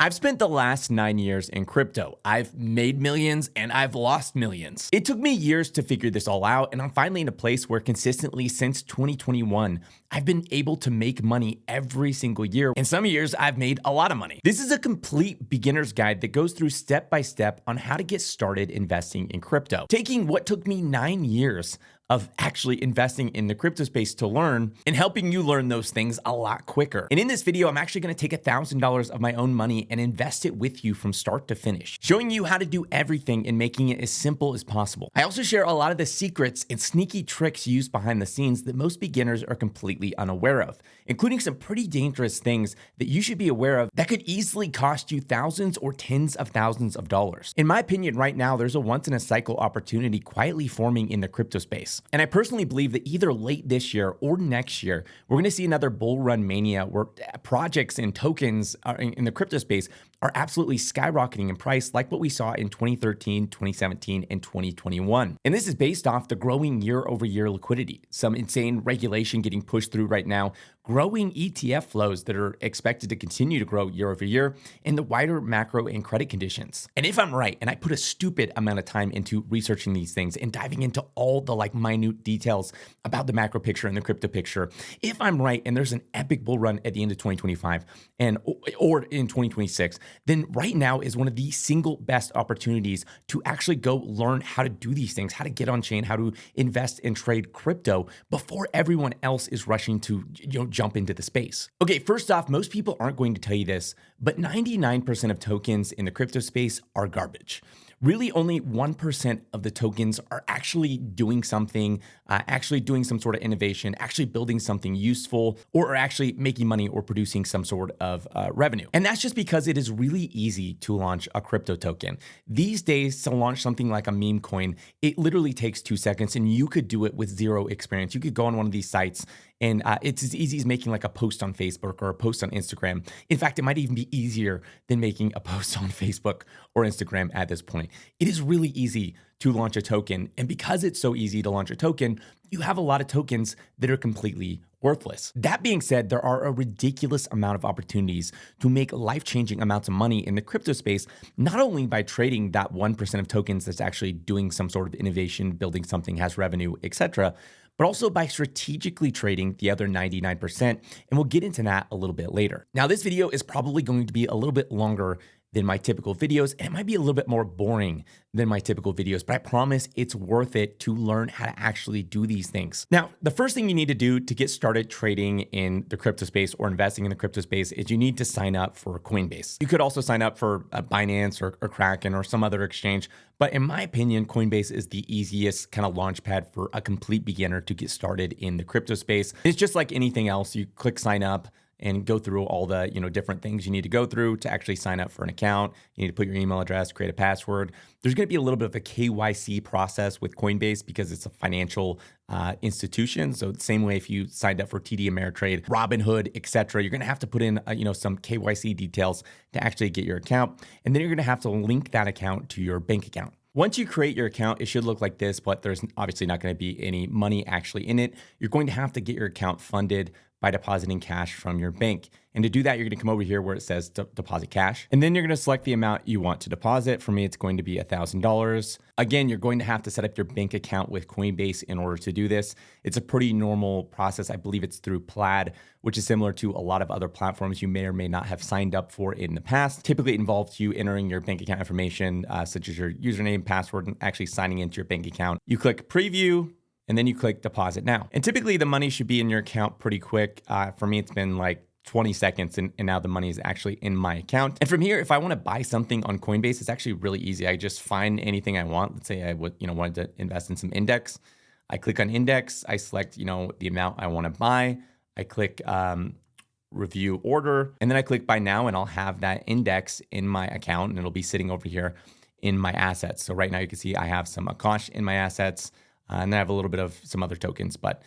I've spent the last 9 years in crypto. I've made millions and I've lost millions. It took me years to figure this all out, and I'm finally in a place where consistently since 2021, I've been able to make money every single year. And some years I've made a lot of money. This is a complete beginner's guide that goes through step by step on how to get started investing in crypto. Taking what took me 9 years of actually investing in the crypto space to learn and helping you learn those things a lot quicker. And in this video, I'm actually gonna take $1,000 of my own money and invest it with you from start to finish, showing you how to do everything and making it as simple as possible. I also share a lot of the secrets and sneaky tricks used behind the scenes that most beginners are completely unaware of, including some pretty dangerous things that you should be aware of that could easily cost you thousands or tens of thousands of dollars. In my opinion, right now, there's a once in a cycle opportunity quietly forming in the crypto space. And I personally believe that either late this year or next year, we're going to see another bull run mania where projects and tokens in the crypto space are absolutely skyrocketing in price, like what we saw in 2013, 2017, and 2021. And this is based off the growing year-over-year liquidity, some insane regulation getting pushed through right now, growing ETF flows that are expected to continue to grow year over year, and the wider macro and credit conditions. And if I'm right, and I put a stupid amount of time into researching these things and diving into all the minute details about the macro picture and the crypto picture, if I'm right and there's an epic bull run at the end of 2025 or in 2026, then right now is one of the single best opportunities to actually go learn how to do these things, how to get on chain, how to invest and trade crypto before everyone else is rushing to jump into the space. Okay, first off, most people aren't going to tell you this, but 99% of tokens in the crypto space are garbage. Really, only 1% of the tokens are actually doing something, actually doing some sort of innovation, actually building something useful, or are actually making money or producing some sort of revenue. And that's just because it is really easy to launch a crypto token. These days, to launch something like a meme coin, it literally takes 2 seconds, and you could do it with zero experience. You could go on one of these sites, and it's as easy as making like a post on Facebook or a post on Instagram. In fact, it might even be easier than making a post on Facebook or Instagram at this point. It is really easy to launch a token. And because it's so easy to launch a token, you have a lot of tokens that are completely worthless. That being said, there are a ridiculous amount of opportunities to make life-changing amounts of money in the crypto space, not only by trading that 1% of tokens that's actually doing some sort of innovation, building something, has revenue, etc., but also by strategically trading the other 99%, and we'll get into that a little bit later. Now, this video is probably going to be a little bit longer than my typical videos, and it might be a little bit more boring than my typical videos, but I promise it's worth it to learn how to actually do these things. Now, the first thing you need to do to get started trading in the crypto space or investing in the crypto space is you need to sign up for Coinbase. You could also sign up for Binance or Kraken or some other exchange, but in my opinion, Coinbase is the easiest kind of launch pad for a complete beginner to get started in the crypto space. It's just like anything else. You click sign up and go through all the different things you need to go through to actually sign up for an account. You need to put your email address, create a password. There's going to be a little bit of a KYC process with Coinbase because it's a financial institution. So the same way if you signed up for TD Ameritrade, Robinhood, etc., you're going to have to put in some KYC details to actually get your account, and then you're going to have to link that account to your bank account. Once you create your account, it should look like this, but there's obviously not going to be any money actually in it. You're going to have to get your account funded by depositing cash from your bank. And to do that, you're going to come over here where it says deposit cash. And then you're going to select the amount you want to deposit. For me, it's going to be $1,000. Again, you're going to have to set up your bank account with Coinbase in order to do this. It's a pretty normal process. I believe it's through Plaid, which is similar to a lot of other platforms you may or may not have signed up for in the past. Typically, it involves you entering your bank account information, such as your username, password, and actually signing into your bank account. You click preview, and then you click deposit now. And typically the money should be in your account pretty quick. For me, it's been like 20 seconds and now the money is actually in my account. And from here, if I want to buy something on Coinbase, it's actually really easy. I just find anything I want. Let's say I wanted to invest in some index. I click on index. I select, the amount I want to buy. I click review order, and then I click buy now, and I'll have that index in my account, and it'll be sitting over here in my assets. So right now you can see I have some Akash in my assets. And then I have a little bit of some other tokens, but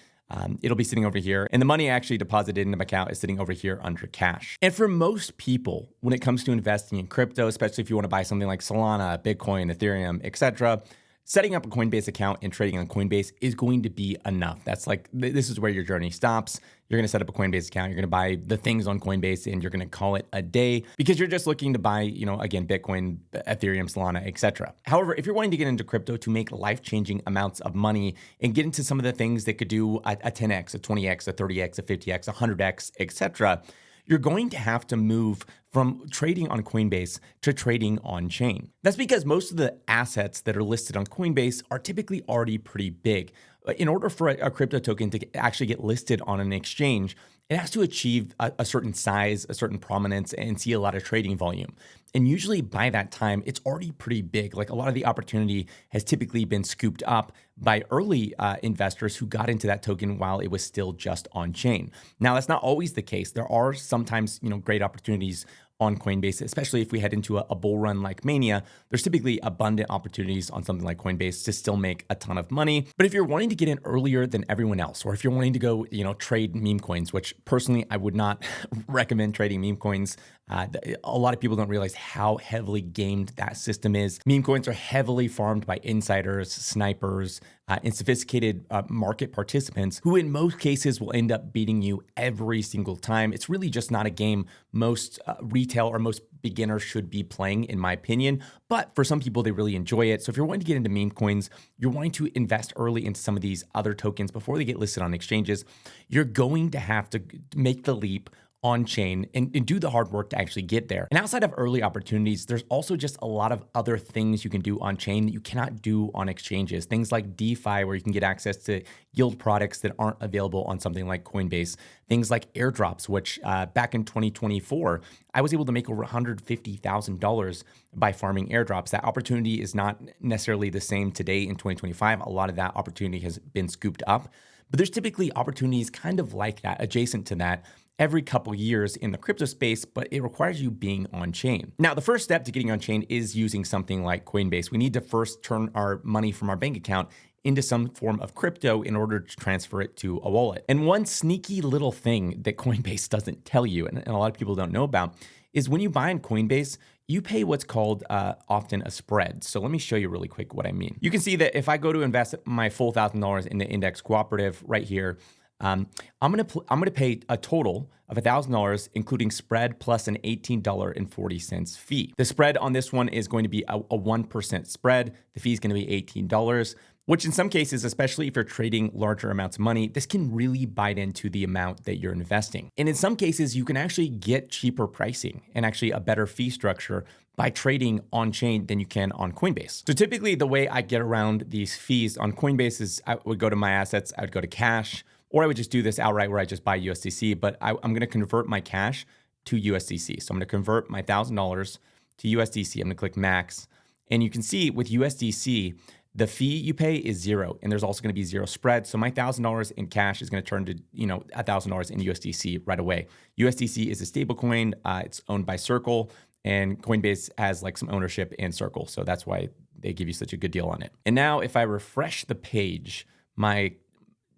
it'll be sitting over here. And the money I actually deposited into my account is sitting over here under cash. And for most people, when it comes to investing in crypto, especially if you want to buy something like Solana, Bitcoin, Ethereum, etc., Setting up a Coinbase account and trading on Coinbase is going to be enough. That's like, this is where your journey stops. You're going to set up a Coinbase account. You're going to buy the things on Coinbase and you're going to call it a day because you're just looking to buy, again, Bitcoin, Ethereum, Solana, etc. However, if you're wanting to get into crypto to make life-changing amounts of money and get into some of the things that could do a 10x, a 20x, a 30x, a 50x, a 100x, etc., you're going to have to move from trading on Coinbase to trading on chain. That's because most of the assets that are listed on Coinbase are typically already pretty big. In order for a crypto token to actually get listed on an exchange, it has to achieve a certain size, a certain prominence, and see a lot of trading volume. And usually by that time, it's already pretty big. Like a lot of the opportunity has typically been scooped up by early investors who got into that token while it was still just on chain. Now, that's not always the case. There are sometimes, great opportunities on Coinbase, especially if we head into a bull run like Mania. There's typically abundant opportunities on something like Coinbase to still make a ton of money. But if you're wanting to get in earlier than everyone else, or if you're wanting to go, trade meme coins, which personally I would not recommend trading meme coins. A lot of people don't realize how heavily gamed that system is. Meme coins are heavily farmed by insiders, snipers, and sophisticated market participants who in most cases will end up beating you every single time. It's really just not a game most retail or most beginners should be playing, in my opinion. But for some people, they really enjoy it. So if you're wanting to get into meme coins, you're wanting to invest early into some of these other tokens before they get listed on exchanges, you're going to have to make the leap on chain and do the hard work to actually get there. And outside of early opportunities, there's also just a lot of other things you can do on chain that you cannot do on exchanges. Things like DeFi, where you can get access to yield products that aren't available on something like Coinbase. Things like airdrops, which back in 2024, I was able to make over $150,000 by farming airdrops. That opportunity is not necessarily the same today in 2025. A lot of that opportunity has been scooped up, but there's typically opportunities kind of like that, adjacent to that, every couple years in the crypto space, but it requires you being on chain. Now, the first step to getting on chain is using something like Coinbase. We need to first turn our money from our bank account into some form of crypto in order to transfer it to a wallet. And one sneaky little thing that Coinbase doesn't tell you, and a lot of people don't know about, is when you buy on Coinbase, you pay what's called often a spread. So let me show you really quick what I mean. You can see that if I go to invest my full $1,000 in the index cooperative right here, I'm gonna pay a total of $1,000, including spread plus an $18.40 fee. The spread on this one is going to be a 1% spread. The fee is going to be $18, which in some cases, especially if you're trading larger amounts of money, this can really bite into the amount that you're investing. And in some cases, you can actually get cheaper pricing and actually a better fee structure by trading on chain than you can on Coinbase. So typically the way I get around these fees on Coinbase is I would go to my assets, I would go to cash, or I would just do this outright where I just buy USDC, but I'm going to convert my cash to USDC. So I'm going to convert my $1,000 to USDC. I'm going to click max. And you can see with USDC, the fee you pay is zero. And there's also going to be zero spread. So my $1,000 in cash is going to turn to, $1,000 in USDC right away. USDC is a stable coin. It's owned by Circle, and Coinbase has like some ownership in Circle. So that's why they give you such a good deal on it. And now if I refresh the page, my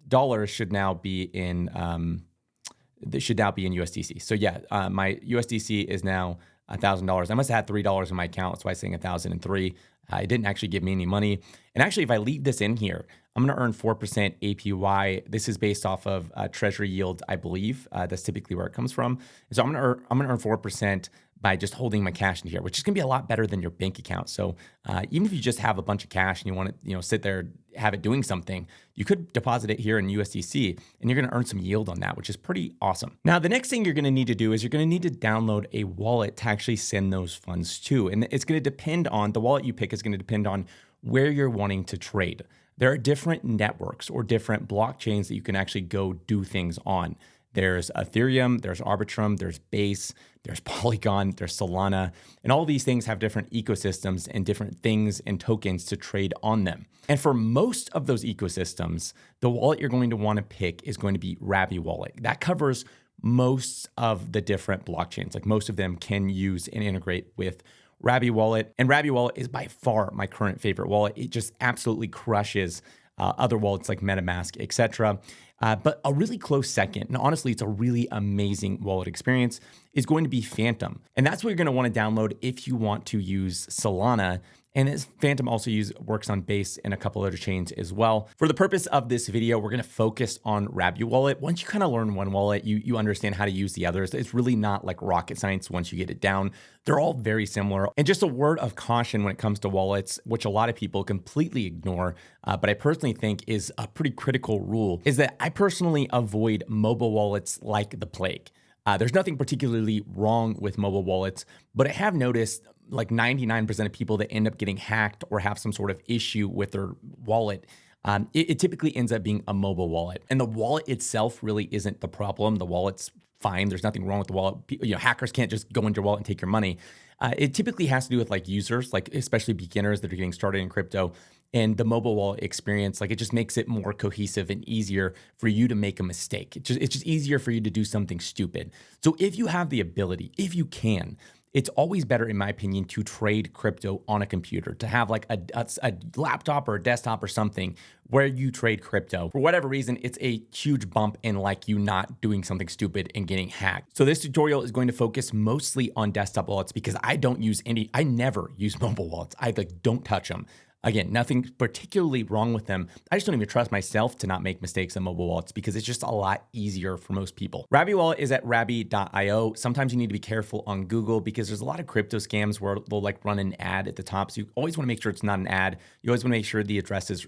dollars should now be in USDC. So yeah, my USDC is now $1,000. I must have had $3 in my account. That's why I'm saying 1,003. It didn't actually give me any money. And actually, if I leave this in here, I'm going to earn 4% APY. This is based off of treasury yield, I believe. That's typically where it comes from. And so I'm going to earn 4% by just holding my cash in here, which is going to be a lot better than your bank account. So even if you just have a bunch of cash and you want to, sit there, have it doing something, you could deposit it here in USDC and you're going to earn some yield on that, which is pretty awesome. Now, the next thing you're going to need to do is you're going to need to download a wallet to actually send those funds to. And it's going to depend on, the wallet you pick is going to depend on where you're wanting to trade. There are different networks or different blockchains that you can actually go do things on. There's Ethereum, there's Arbitrum, there's Base, there's Polygon, there's Solana, and all these things have different ecosystems and different things and tokens to trade on them. And for most of those ecosystems, the wallet you're going to want to pick is going to be Rabi Wallet. That covers most of the different blockchains. Like most of them can use and integrate with Rabi Wallet. And Rabi Wallet is by far my current favorite wallet. It just absolutely crushes other wallets like MetaMask, etc. But a really close second, and honestly, it's a really amazing wallet experience, is going to be Phantom. And that's what you're going to want to download if you want to use Solana. And this Phantom also works on Base and a couple other chains as well. For the purpose of this video, we're going to focus on Rabi Wallet. Once you kind of learn one wallet, you understand how to use the others. It's really not like rocket science once you get it down. They're all very similar. And just a word of caution when it comes to wallets, which a lot of people completely ignore, but I personally think is a pretty critical rule, is that I personally avoid mobile wallets like the plague. There's nothing particularly wrong with mobile wallets, but I have noticed like 99% of people that end up getting hacked or have some sort of issue with their wallet, it typically ends up being a mobile wallet. And the wallet itself really isn't the problem. The wallet's fine. There's nothing wrong with the wallet. Hackers can't just go into your wallet and take your money. It typically has to do with like users, like especially beginners that are getting started in crypto. And the mobile wallet experience, like it just makes it more cohesive and easier for you to make a mistake. It's just easier for you to do something stupid. So if you have the ability, if you can, it's always better, in my opinion, to trade crypto on a computer, to have like a laptop or a desktop or something where you trade crypto. For whatever reason, it's a huge bump in like you not doing something stupid and getting hacked. So this tutorial is going to focus mostly on desktop wallets because I never use mobile wallets. I like don't touch them. Again, nothing particularly wrong with them. I just don't even trust myself to not make mistakes in mobile wallets because it's just a lot easier for most people. Rabi Wallet is at rabi.io. Sometimes you need to be careful on Google because there's a lot of crypto scams where they'll like run an ad at the top. So you always want to make sure it's not an ad. You always want to make sure the address is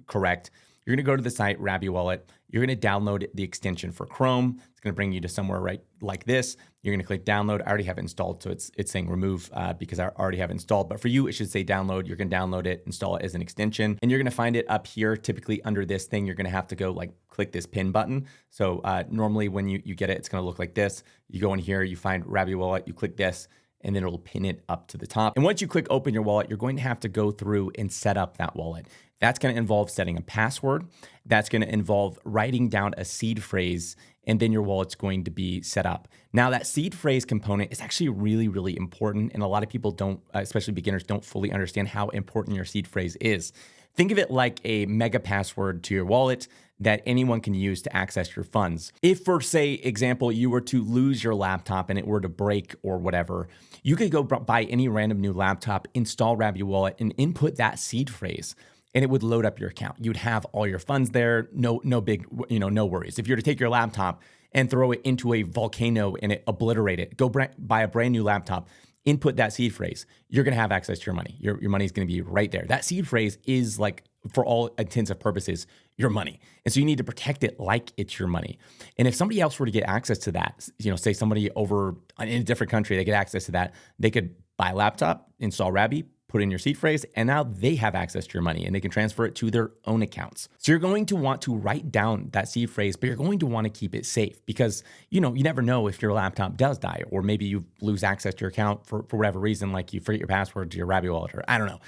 correct. You're going to go to the site Rabi Wallet. You're going to download the extension for Chrome. It's going to bring you to somewhere right like this. You're going to click download. I already have it installed, so it's saying remove because I already have it installed. But for you, it should say download. You're going to download it, install it as an extension, and you're going to find it up here. Typically under this thing, you're going to have to go like click this pin button. So normally when you get it, it's going to look like this. You go in here, you find Rabi Wallet, you click this, and then it'll pin it up to the top. And once you click open your wallet, you're going to have to go through and set up that wallet. That's going to involve setting a password. That's going to involve writing down a seed phrase, and then your wallet's going to be set up. Now, that seed phrase component is actually really, really important, and a lot of people don't, especially beginners, don't fully understand how important your seed phrase is. Think of it like a mega password to your wallet that anyone can use to access your funds. If, for say, example, you were to lose your laptop and it were to break or whatever, you could go buy any random new laptop, install Rabi Wallet, and input that seed phrase, and it would load up your account. You'd have all your funds there, no big, no worries. If you were to take your laptop and throw it into a volcano and it obliterate it, go buy a brand new laptop, input that seed phrase, you're going to have access to your money. Your money is going to be right there. That seed phrase is like, for all intents and purposes, your money. And so you need to protect it like it's your money. And if somebody else were to get access to that, say somebody over in a different country, they get access to that, they could buy a laptop, install Rabi, put in your seed phrase, and now they have access to your money and they can transfer it to their own accounts. So you're going to want to write down that seed phrase, but you're going to want to keep it safe because, you never know if your laptop does die, or maybe you lose access to your account for whatever reason, like you forget your password to your Rabi wallet, or I don't know.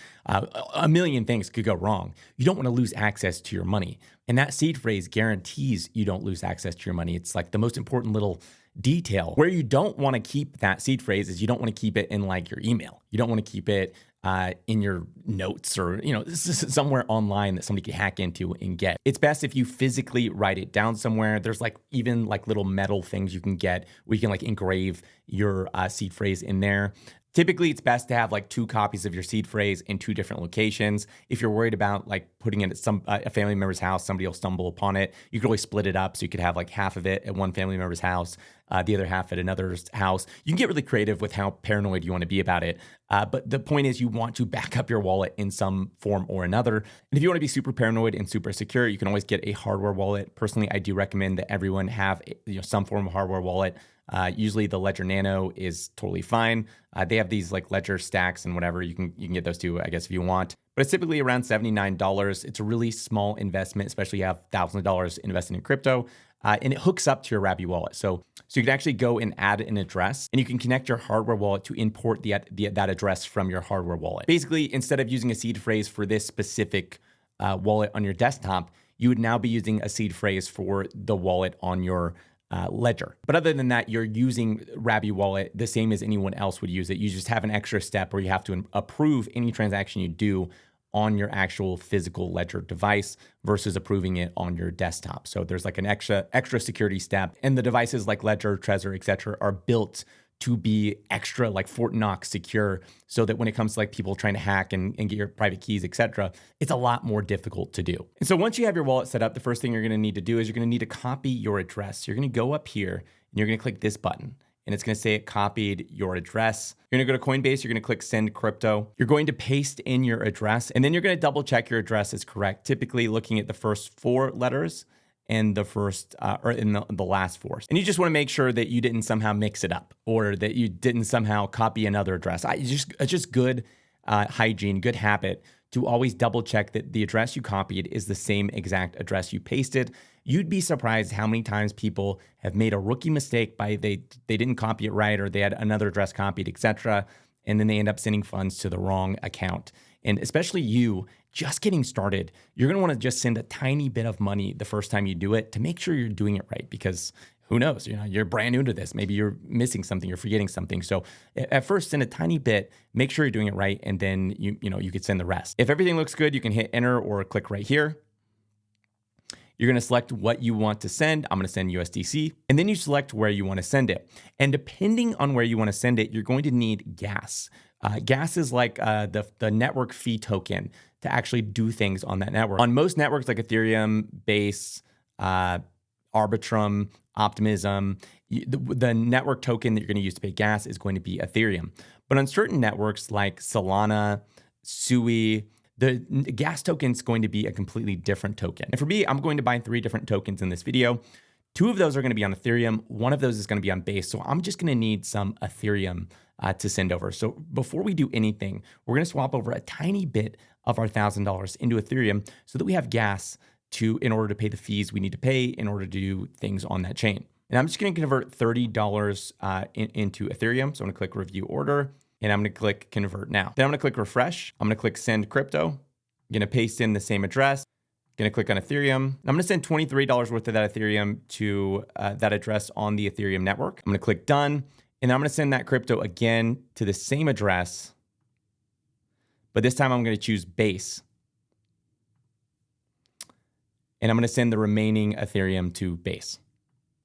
A million things could go wrong. You don't want to lose access to your money. And that seed phrase guarantees you don't lose access to your money. It's like the most important little detail. Where you don't want to keep that seed phrase is you don't want to keep it in like your email. You don't want to keep it in your notes or, somewhere online that somebody can hack into and get. It's best if you physically write it down somewhere. There's like even like little metal things you can get where you can like engrave your seed phrase in there. Typically, it's best to have like 2 copies of your seed phrase in 2 different locations. If you're worried about like putting it at a family member's house, somebody will stumble upon it. You could always split it up so you could have like half of it at one family member's house, the other half at another's house. You can get really creative with how paranoid you want to be about it. But the point is you want to back up your wallet in some form or another. And if you want to be super paranoid and super secure, you can always get a hardware wallet. Personally, I do recommend that everyone have some form of hardware wallet. Usually the Ledger Nano is totally fine. They have these like Ledger stacks and whatever. You can get those too, I guess, if you want. But it's typically around $79. It's a really small investment, especially if you have thousands of dollars invested in crypto. And it hooks up to your Rabi wallet. So you can actually go and add an address, and you can connect your hardware wallet to import that address from your hardware wallet. Basically, instead of using a seed phrase for this specific wallet on your desktop, you would now be using a seed phrase for the wallet on your Ledger. But other than that, you're using Rabi wallet the same as anyone else would use it. You just have an extra step where you have to approve any transaction you do on your actual physical ledger device versus approving it on your desktop. So there's like an extra security step, and the devices like Ledger, Trezor, etc. are built to be extra like Fort Knox secure, so that when it comes to like people trying to hack and get your private keys, etc., it's a lot more difficult to do. And so once you have your wallet set up, the first thing you're going to need to do is you're going to need to copy your address. You're going to go up here and you're going to click this button, and it's going to say it copied your address. You're going to go to Coinbase. You're going to click send crypto. You're going to paste in your address, and then you're going to double check your address is correct, typically looking at the first 4 letters and the first or in the last 4. And you just want to make sure that you didn't somehow mix it up, or that you didn't somehow copy another address. It's just good hygiene, good habit to always double check that the address you copied is the same exact address you pasted. You'd be surprised how many times people have made a rookie mistake by they didn't copy it right, or they had another address copied, etc., and then they end up sending funds to the wrong account. And especially you just getting started, you're going to want to just send a tiny bit of money the first time you do it to make sure you're doing it right, because who knows, you're brand new to this. Maybe you're missing something, you're forgetting something. So at first, send a tiny bit, make sure you're doing it right, and then you could send the rest. If everything looks good, you can hit enter or click right here. You're going to select what you want to send. I'm going to send USDC, and then you select where you want to send it. And depending on where you want to send it, you're going to need gas. Gas is like the network fee token to actually do things on that network. On most networks like Ethereum, Base, Arbitrum, Optimism, the network token that you're going to use to pay gas is going to be Ethereum. But on certain networks like Solana, Sui, the gas token is going to be a completely different token. And for me, I'm going to buy 3 different tokens in this video. 2 of those are going to be on Ethereum. 1 of those is going to be on Base. So I'm just going to need some Ethereum to send over. So before we do anything, we're going to swap over a tiny bit of our $1,000 into Ethereum so that we have gas in order to pay the fees we need to pay in order to do things on that chain. And I'm just going to convert $30 into Ethereum. So I'm going to click review order, and I'm going to click convert now. Then I'm going to click refresh. I'm going to click send crypto. I'm going to paste in the same address. I'm going to click on Ethereum. I'm going to send $23 worth of that Ethereum to that address on the Ethereum network. I'm going to click done. And then I'm going to send that crypto again to the same address, but this time I'm going to choose Base. And I'm going to send the remaining Ethereum to Base.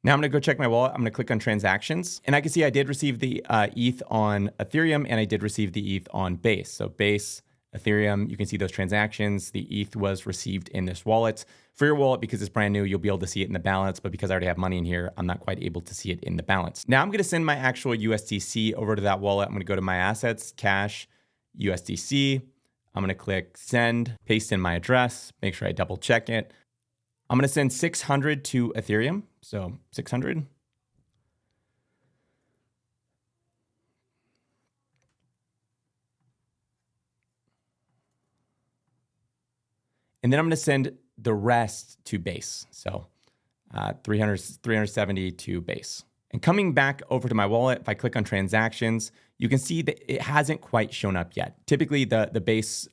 Now I'm going to go check my wallet. I'm going to click on transactions, and I can see I did receive the ETH on Ethereum, and I did receive the ETH on Base. So Base, Ethereum, you can see those transactions. The ETH was received in this wallet. For your wallet, because it's brand new, you'll be able to see it in the balance, but because I already have money in here, I'm not quite able to see it in the balance. Now I'm going to send my actual USDC over to that wallet. I'm going to go to my assets, cash, USDC. I'm going to click send, paste in my address, make sure I double check it. I'm going to send 600 to Ethereum. So 600. And then I'm going to send the rest to Base. So 370 to Base. And coming back over to my wallet, if I click on transactions, you can see that it hasn't quite shown up yet. Typically, the Base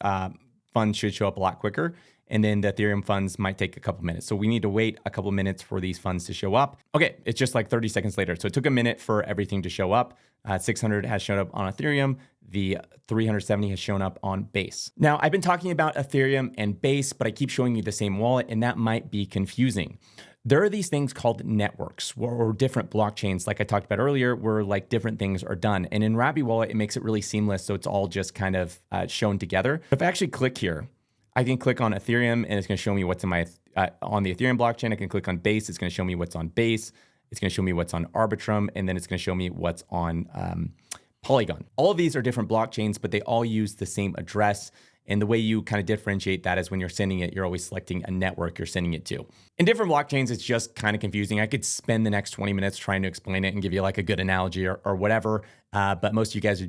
funds should show up a lot quicker, and then the Ethereum funds might take a couple minutes. So we need to wait a couple minutes for these funds to show up. Okay, it's just like 30 seconds later. So it took a minute for everything to show up. 600 has shown up on Ethereum. The 370 has shown up on Base. Now, I've been talking about Ethereum and Base, but I keep showing you the same wallet, and that might be confusing. There are these things called networks or different blockchains, like I talked about earlier, where like different things are done. And in Rabby Wallet, it makes it really seamless, so it's all just kind of shown together. If I actually click here, I can click on Ethereum, and it's going to show me what's in my on the Ethereum blockchain. I can click on Base. It's going to show me what's on Base. It's going to show me what's on Arbitrum, and then it's going to show me what's on Polygon. All of these are different blockchains, but they all use the same address. And the way you kind of differentiate that is when you're sending it, you're always selecting a network you're sending it to. In different blockchains, it's just kind of confusing. I could spend the next 20 minutes trying to explain it and give you like a good analogy or whatever. But most of you guys,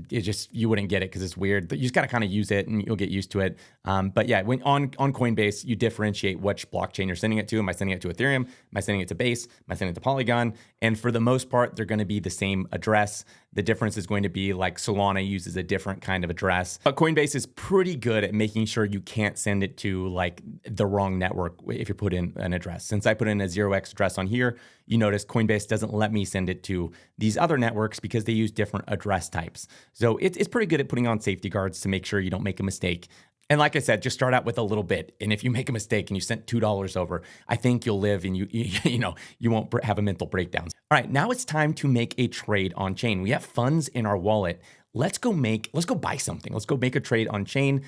you wouldn't get it because it's weird. You just got to kind of use it and you'll get used to it. But yeah, when on Coinbase, you differentiate which blockchain you're sending it to. Am I sending it to Ethereum? Am I sending it to Base? Am I sending it to Polygon? And for the most part, they're going to be the same address. The difference is going to be like Solana uses a different kind of address. But Coinbase is pretty good at making sure you can't send it to like the wrong network if you put in an address. Since I put in a 0x address on here, you notice Coinbase doesn't let me send it to these other networks because they use different address types. So it's pretty good at putting on safety guards to make sure you don't make a mistake. And like I said, just start out with a little bit. And if you make a mistake and you sent $2 over, I think you'll live and you won't have a mental breakdown. All right, now it's time to make a trade on chain. We have funds in our wallet. Let's go buy something. Let's go make a trade on chain,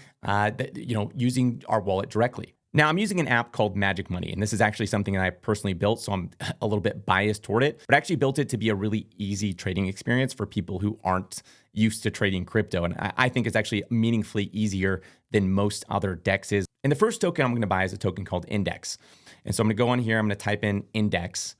using our wallet directly. Now, I'm using an app called Magic Money, and this is actually something that I personally built, so I'm a little bit biased toward it, but I actually built it to be a really easy trading experience for people who aren't used to trading crypto, and I think it's actually meaningfully easier than most other dexes. And the first token I'm going to buy is a token called Index. And so I'm going to go on here, I'm going to type in Index.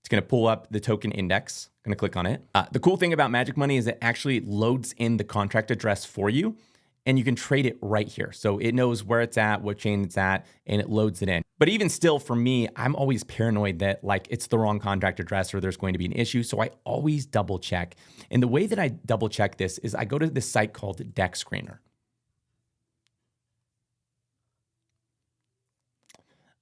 It's going to pull up the token Index. I'm going to click on it. The cool thing about Magic Money is it actually loads in the contract address for you, and you can trade it right here. So it knows where it's at, what chain it's at, and it loads it in. But even still, for me, I'm always paranoid that it's the wrong contract address or there's going to be an issue. So I always double check. And the way that I double check this is I go to this site called Dex Screener.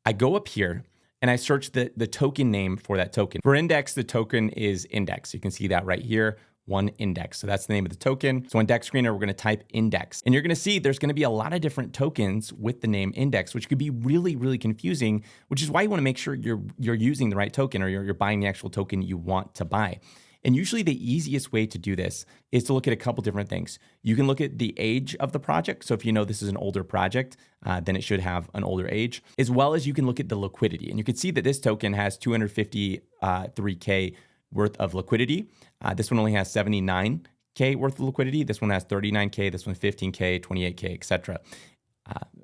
I go up here and I search the token name for that token. For Index, the token is Index. You can see that right here. One Index. So that's the name of the token. So on Dex Screener, we're going to type Index. And you're going to see there's going to be a lot of different tokens with the name Index, which could be really, really confusing, which is why you want to make sure you're using the right token or you're buying the actual token you want to buy. And usually the easiest way to do this is to look at a couple different things. You can look at the age of the project. So if you know this is an older project, then it should have an older age, as well as you can look at the liquidity. And you can see that this token has 253K worth of liquidity. This one only has 79K worth of liquidity. This one has 39K, this one 15K, 28K, etc.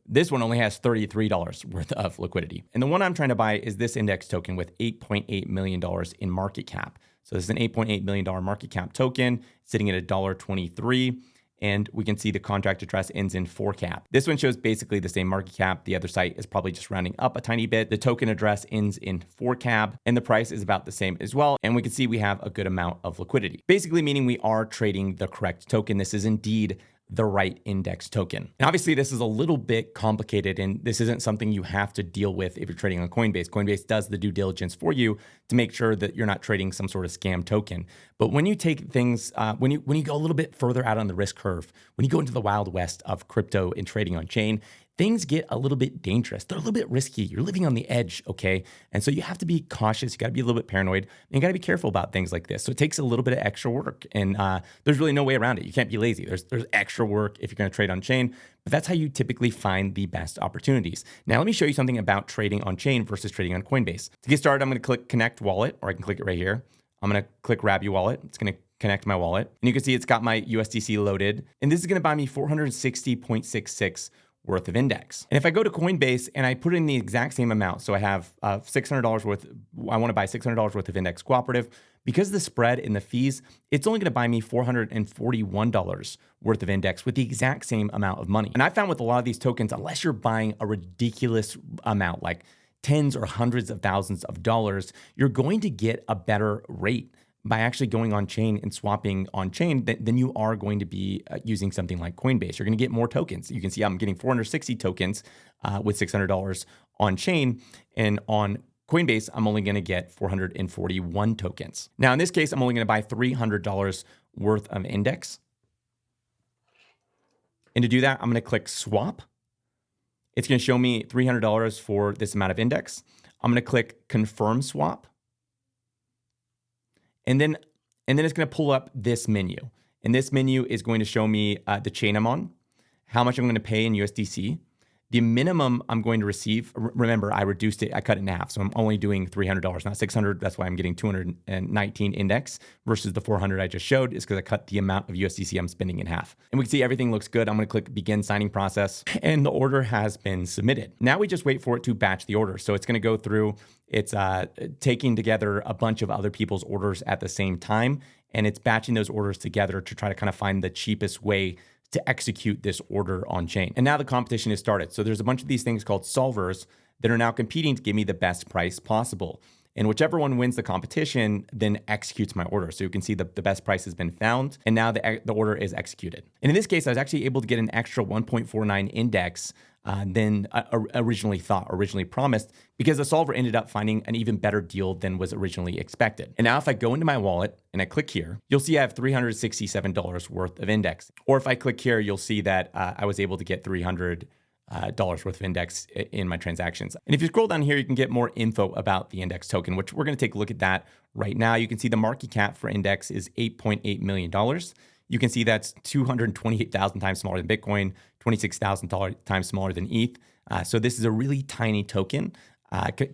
This one only has $33 worth of liquidity. And the one I'm trying to buy is this Index token with $8.8 million in market cap. So this is an $8.8 million market cap token sitting at $1.23. And we can see the contract address ends in 4CAP. This one shows basically the same market cap. The other site is probably just rounding up a tiny bit. The token address ends in 4CAP, and the price is about the same as well. And we can see we have a good amount of liquidity, basically meaning we are trading the correct token. This is indeed the right Index token. And obviously this is a little bit complicated, and this isn't something you have to deal with if you're trading on Coinbase. Coinbase does the due diligence for you to make sure that you're not trading some sort of scam token. But when you take things, when you go a little bit further out on the risk curve, when you go into the wild west of crypto and trading on chain, things get a little bit dangerous. They're a little bit risky. You're living on the edge, okay? And so you have to be cautious. You got to be a little bit paranoid. And you got to be careful about things like this. So it takes a little bit of extra work, and there's really no way around it. You can't be lazy. There's extra work if you're going to trade on chain, but that's how you typically find the best opportunities. Now, let me show you something about trading on chain versus trading on Coinbase. To get started, I'm going to click Connect Wallet, or I can click it right here. I'm going to click Rabi Wallet. It's going to connect my wallet. And you can see it's got my USDC loaded. And this is going to buy me 460.66 worth of Index. And if I go to Coinbase and I put in the exact same amount, so I have $600 worth, I want to buy $600 worth of Index Cooperative, because of the spread in the fees, it's only going to buy me $441 worth of Index with the exact same amount of money. And I found with a lot of these tokens, unless you're buying a ridiculous amount, like tens or hundreds of thousands of dollars, you're going to get a better rate by actually going on chain and swapping on chain than you are going to be using something like Coinbase. You're going to get more tokens. You can see I'm getting 460 tokens with $600 on chain, and on Coinbase, I'm only going to get 441 tokens. Now, in this case, I'm only going to buy $300 worth of Index. And to do that, I'm going to click Swap. It's going to show me $300 for this amount of Index. I'm going to click Confirm Swap. And then it's going to pull up this menu. And this menu is going to show me the chain I'm on, how much I'm going to pay in USDC, the minimum I'm going to receive. Remember, I reduced it, I cut it in half. So I'm only doing $300, not $600. That's why I'm getting 219 Index versus the 400 I just showed, is because I cut the amount of USDC I'm spending in half. And we can see everything looks good. I'm going to click Begin Signing Process, and the order has been submitted. Now we just wait for it to batch the order. So it's going to go through. It's taking together a bunch of other people's orders at the same time, and it's batching those orders together to try to kind of find the cheapest way to execute this order on chain. And now the competition has started. So there's a bunch of these things called solvers that are now competing to give me the best price possible. And whichever one wins the competition then executes my order. So you can see the best price has been found, and now the order is executed. And in this case, I was actually able to get an extra 1.49 Index than originally promised, because the solver ended up finding an even better deal than was originally expected. And now if I go into my wallet and I click here, you'll see I have $367 worth of index. Or if I click here, you'll see that I was able to get $300 worth of index in my transactions. And if you scroll down here, you can get more info about the index token, which we're going to take a look at that right now. You can see the market cap for index is $8.8 million. You can see that's 228,000 times smaller than Bitcoin, 26,000 times smaller than ETH. So this is a really tiny token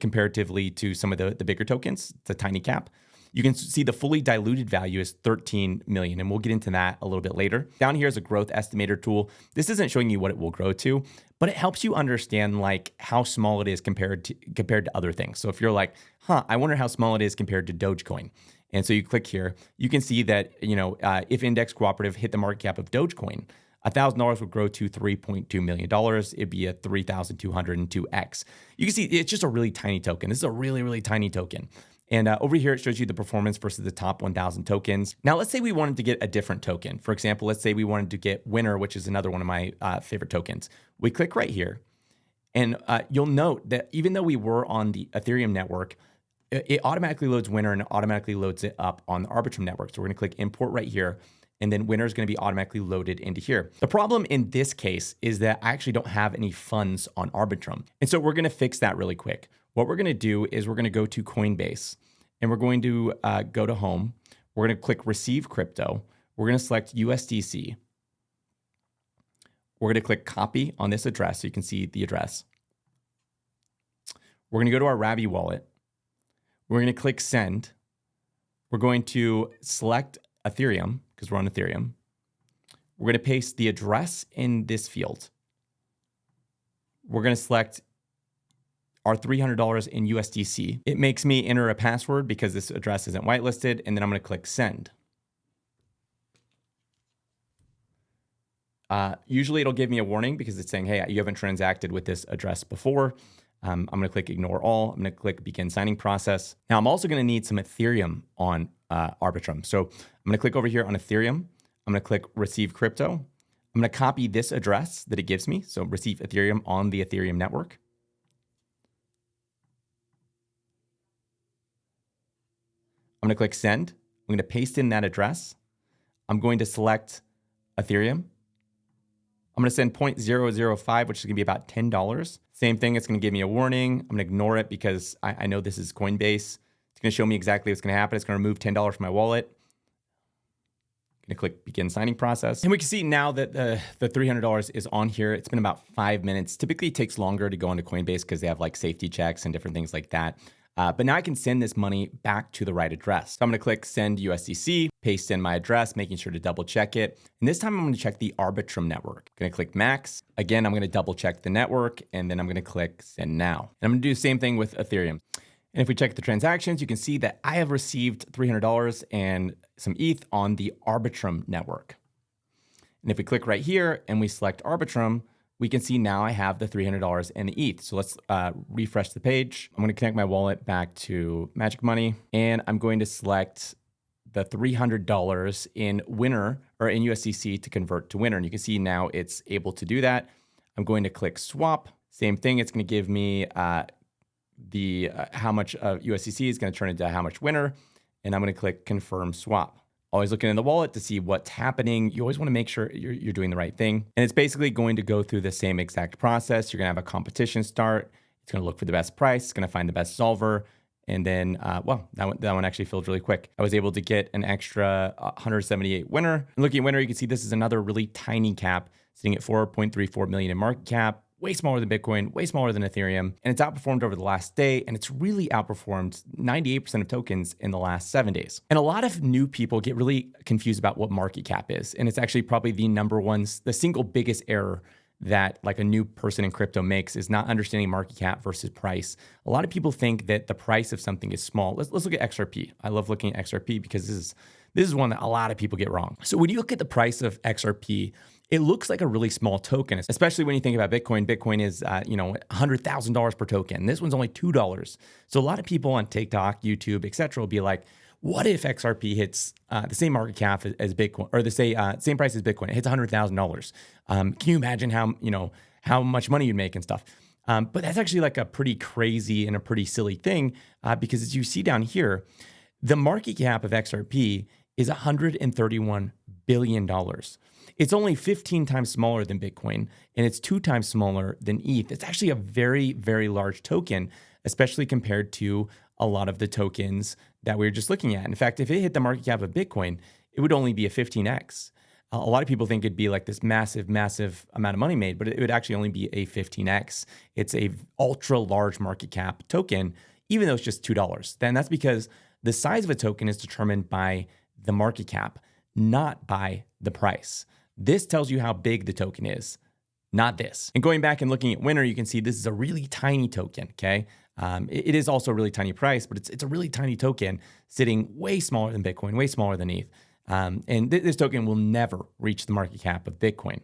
comparatively to some of the bigger tokens. It's a tiny cap. You can see the fully diluted value is 13 million, and we'll get into that a little bit later. Down here is a growth estimator tool. This isn't showing you what it will grow to, but it helps you understand like how small it is compared to other things. So if you're like, I wonder how small it is compared to Dogecoin. And so you click here, you can see that, if Index Cooperative hit the market cap of Dogecoin, $1,000 would grow to $3.2 million. It'd be a 3,202x. You can see it's just a really tiny token. This is a really, really tiny token. And over here, it shows you the performance versus the top 1,000 tokens. Now, let's say we wanted to get a different token. For example, let's say we wanted to get Winner, which is another one of my favorite tokens. We click right here, and you'll note that even though we were on the Ethereum network, it automatically loads Winner and it automatically loads it up on the Arbitrum network. So we're going to click import right here, and then Winner is going to be automatically loaded into here. The problem in this case is that I actually don't have any funds on Arbitrum. And so we're going to fix that really quick. What we're going to do is we're going to go to Coinbase, and we're going to go to home. We're going to click receive crypto. We're going to select USDC. We're going to click copy on this address so you can see the address. We're going to go to our Ravi wallet. We're going to click send. We're going to select Ethereum because we're on Ethereum. We're going to paste the address in this field. We're going to select our $300 in USDC. It makes me enter a password because this address isn't whitelisted, and then I'm going to click send. Usually it'll give me a warning because it's saying, hey, you haven't transacted with this address before. I'm going to click ignore all. I'm going to click begin signing process. Now I'm also going to need some Ethereum on Arbitrum. So I'm going to click over here on Ethereum. I'm going to click receive crypto. I'm going to copy this address that it gives me. So receive Ethereum on the Ethereum network. I'm going to click send. I'm going to paste in that address. I'm going to select Ethereum. I'm going to send 0.005, which is going to be about $10. Same thing, it's going to give me a warning. I'm going to ignore it because I know this is Coinbase. It's going to show me exactly what's going to happen. It's going to remove $10 from my wallet. I'm going to click begin signing process. And we can see now that the $300 is on here. It's been about 5 minutes. Typically it takes longer to go into Coinbase because they have like safety checks and different things like that. But now I can send this money back to the right address. So I'm going to click send USDC, paste in my address, making sure to double check it. And this time I'm going to check the Arbitrum network. I'm going to click max. Again, I'm going to double check the network, and then I'm going to click send now. And I'm going to do the same thing with Ethereum. And if we check the transactions, you can see that I have received $300 and some ETH on the Arbitrum network. And if we click right here and we select Arbitrum, we can see now I have the $300 and the ETH. So let's refresh the page. I'm going to connect my wallet back to Magic Money, and I'm going to select the $300 in Winner or in USDC to convert to Winner. And you can see now it's able to do that. I'm going to click swap. Same thing. It's going to give me how much of USDC is going to turn into how much Winner. And I'm going to click confirm swap. Always looking in the wallet to see what's happening. You always want to make sure you're doing the right thing. And it's basically going to go through the same exact process. You're going to have a competition start. It's going to look for the best price. It's going to find the best solver. And then, that one actually filled really quick. I was able to get an extra 178 Winner. And looking at Winner, you can see this is another really tiny cap, sitting at 4.34 million in market cap. Way smaller than Bitcoin, way smaller than Ethereum. And it's outperformed over the last day, and it's really outperformed 98% of tokens in the last 7 days. And a lot of new people get really confused about what market cap is. And it's actually probably the single biggest error that like a new person in crypto makes is not understanding market cap versus price. A lot of people think that the price of something is small. Let's look at XRP. I love looking at XRP because this is one that a lot of people get wrong. So when you look at the price of XRP, it looks like a really small token, especially when you think about Bitcoin. Bitcoin is, $100,000 per token. This one's only $2. So a lot of people on TikTok, YouTube, etc., will be like, what if XRP hits the same market cap as Bitcoin, or the same price as Bitcoin? It hits $100,000. Can you imagine how much money you'd make and stuff. But that's actually like a pretty crazy and a pretty silly thing because as you see down here, the market cap of XRP is $131 billion. It's only 15 times smaller than Bitcoin, and it's 2 times smaller than ETH. It's actually a very, very large token, especially compared to a lot of the tokens that we were just looking at. In fact, if it hit the market cap of Bitcoin, it would only be a 15x. A lot of people think it'd be like this massive, massive amount of money made, but it would actually only be a 15x. It's a ultra large market cap token, even though it's just $2. Then that's because the size of a token is determined by the market cap, not by the price. This tells you how big the token is, not this. And going back and looking at Winner, you can see this is a really tiny token, okay? It is also a really tiny price, but it's a really tiny token sitting way smaller than Bitcoin, way smaller than ETH. And this token will never reach the market cap of Bitcoin.